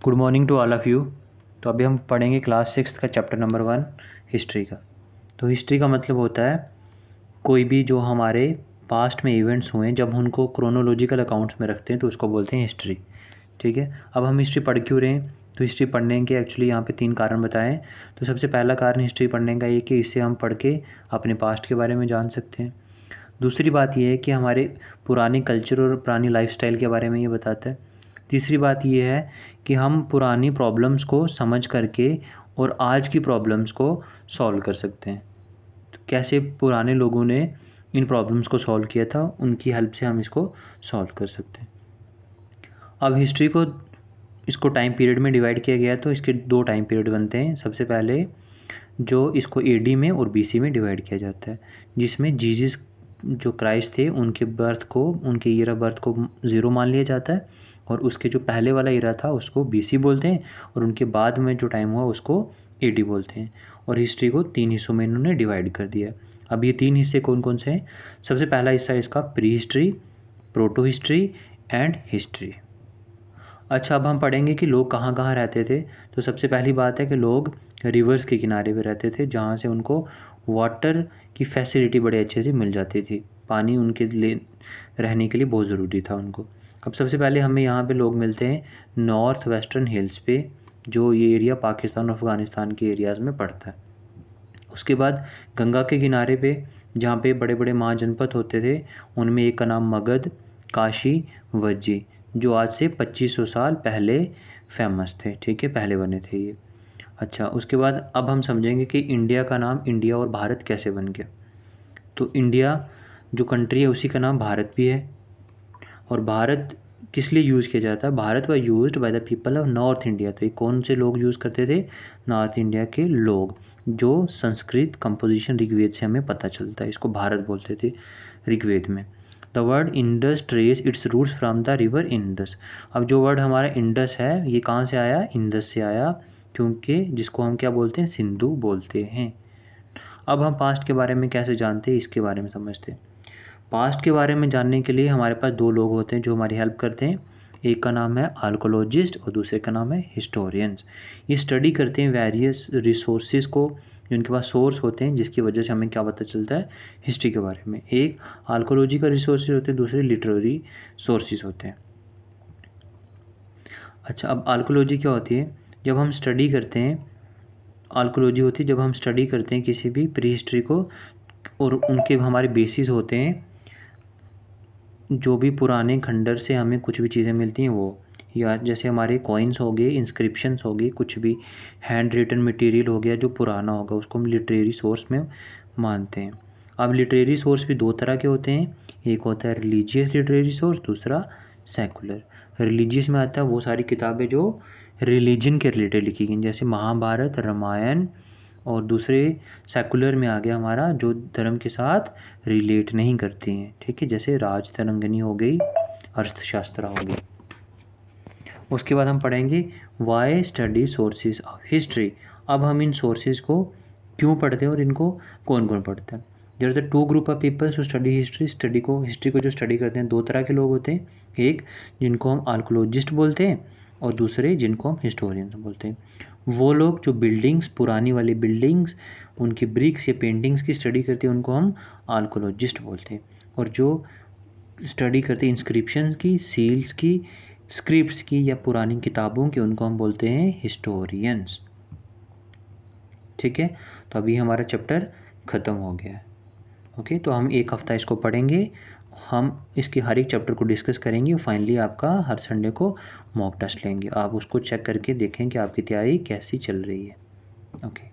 Good morning to all of you. तो अभी हम पढ़ेंगे क्लास 6 का चैप्टर नंबर 1 हिस्ट्री का। तो हिस्ट्री का मतलब होता है कोई भी जो हमारे पास्ट में इवेंट्स हुए जब उनको क्रोनोलॉजिकल अकाउंट्स में रखते हैं तो उसको बोलते हैं हिस्ट्री। ठीक है, अब हम हिस्ट्री पढ़ क्यों रहे हैं? तो हिस्ट्री पढ़ने के एक्चुअली यहाँ पे 3 कारण बताएं। तो सबसे पहला कारण हिस्ट्री पढ़ने का ये कि इससे हम पढ़ के अपने पास्ट के बारे में जान सकते हैं। दूसरी बात ये है कि हमारे पुराने कल्चर और पुरानी लाइफस्टाइल के बारे में ये बताता है। तीसरी बात ये है कि हम पुरानी प्रॉब्लम्स को समझ करके और आज की प्रॉब्लम्स को सॉल्व कर सकते हैं। तो कैसे पुराने लोगों ने इन प्रॉब्लम्स को सॉल्व किया था, उनकी हेल्प से हम इसको सॉल्व कर सकते हैं। अब हिस्ट्री को इसको टाइम पीरियड में डिवाइड किया गया, तो इसके 2 टाइम पीरियड बनते हैं। सबसे पहले जो इसको एडी में और बीसी में डिवाइड किया जाता है, जिसमें जीसस जो क्राइस्ट थे उनके बर्थ को, उनके ईयर ऑफ बर्थ को 0 मान लिया जाता है, और उसके जो पहले वाला ईरा था उसको बीसी बोलते हैं, और उनके बाद में जो टाइम हुआ उसको एडी बोलते हैं। और हिस्ट्री को 3 हिस्सों में इन्होंने डिवाइड कर दिया। अब ये 3 हिस्से कौन कौन से हैं? सबसे पहला हिस्सा है इसका pre history, proto history and history. अच्छा, अब हम पढ़ेंगे कि लोग कहाँ कहाँ रहते थे। तो सबसे पहली बात है कि लोग रिवर्स के किनारे पे रहते थे, जहाँ से उनको वाटर की फैसिलिटी बड़े अच्छे से मिल जाती थी। पानी उनके लिए रहने के लिए बहुत ज़रूरी था उनको। अब सबसे पहले हमें यहाँ पे लोग मिलते हैं नॉर्थ वेस्टर्न हिल्स पे, जो ये एरिया पाकिस्तान और अफ़गानिस्तान के एरियाज़ में पड़ता है। उसके बाद गंगा के किनारे पे जहाँ पे बड़े बड़े महाजनपद होते थे, उनमें एक का नाम मगध, काशी, वज्जी, जो आज से 2500 साल पहले फेमस थे। ठीक है, पहले बने थे ये। अच्छा, उसके बाद अब हम समझेंगे कि इंडिया का नाम इंडिया और भारत कैसे बन गया। तो इंडिया जो कंट्री है उसी का नाम भारत भी है। और भारत किस लिए यूज़ किया जाता है? Bharat was used by the people of north India. तो ये कौन से लोग यूज़ करते थे? नॉर्थ इंडिया के लोग, जो संस्कृत कंपोजिशन ऋग्वेद से हमें पता चलता है। इसको भारत बोलते थे ऋग्वेद में। The word Indus trace its roots from the river Indus. अब जो वर्ड हमारा इंडस है ये कहाँ से आया? इंडस से आया, क्योंकि जिसको हम क्या बोलते हैं? सिंधु बोलते हैं। अब हम पास्ट के बारे में कैसे जानते हैं, इसके बारे में समझते हैं। पास्ट के बारे में जानने के लिए हमारे पास 2 लोग होते हैं जो हमारी हेल्प करते हैं। एक का नाम है आर्कोलॉजिस्ट और दूसरे का नाम है हिस्टोरियंस। ये स्टडी करते हैं वेरियस रिसोर्सेज को, जिनके पास सोर्स होते हैं, जिसकी वजह से हमें क्या पता चलता है हिस्ट्री के बारे में। एक आर्कोलॉजी का रिसोर्सेज होते हैं, दूसरे लिटरेरी सोर्सेज होते हैं। अच्छा, अब आर्कोलॉजी क्या होती है? जब हम स्टडी करते हैं, आर्कोलॉजी होती है जब हम स्टडी करते हैं किसी भी प्री हिस्ट्री को, और उनके हमारे बेसिस होते हैं जो भी पुराने खंडर से हमें कुछ भी चीज़ें मिलती हैं वो, या जैसे हमारे कॉइन्स हो गए, इंस्क्रिप्शंस हो गए, कुछ भी हैंड रिटन मटेरियल हो गया जो पुराना होगा, उसको हम लिटरेरी सोर्स में मानते हैं। अब लिटरेरी सोर्स भी 2 तरह के होते हैं। एक होता है रिलीजियस लिटरेरी सोर्स, दूसरा सेकुलर। रिलीजियस में आता है वो सारी किताबें जो रिलीजन के रिलेटेड लिखी गई, जैसे महाभारत, रामायण। और दूसरे सेकुलर में आ गया हमारा जो धर्म के साथ रिलेट नहीं करती हैं। ठीक है, जैसे राज तरंगिणी हो गई, अर्थशास्त्र हो गई। उसके बाद हम पढ़ेंगे why study sources of history. अब हम इन सोर्सेज को क्यों पढ़ते हैं और इनको कौन कौन पढ़ता है। There are 2 group of peoples who study history. History को जो स्टडी करते हैं 2 तरह के लोग होते हैं। एक जिनको हम आर्कोलॉजिस्ट बोलते हैं, और दूसरे जिनको हम हिस्टोरियंस बोलते हैं। वो लोग जो बिल्डिंग्स, पुरानी वाली बिल्डिंग्स, उनकी ब्रिक्स या पेंटिंग्स की स्टडी करते हैं उनको हम आर्कोलॉजिस्ट बोलते हैं। और जो स्टडी करते हैं इंस्क्रिप्शंस की, सील्स की, स्क्रिप्ट्स की या पुरानी किताबों की, उनको हम बोलते हैं हिस्टोरियंस। ठीक है, तो अभी हमारा चैप्टर ख़त्म हो गया है। ओके, तो हम एक हफ़्ता इसको पढ़ेंगे, हम इसके हर एक चैप्टर को डिस्कस करेंगे, और फाइनली आपका हर संडे को मॉक टेस्ट लेंगे। आप उसको चेक करके देखें कि आपकी तैयारी कैसी चल रही है। ओके।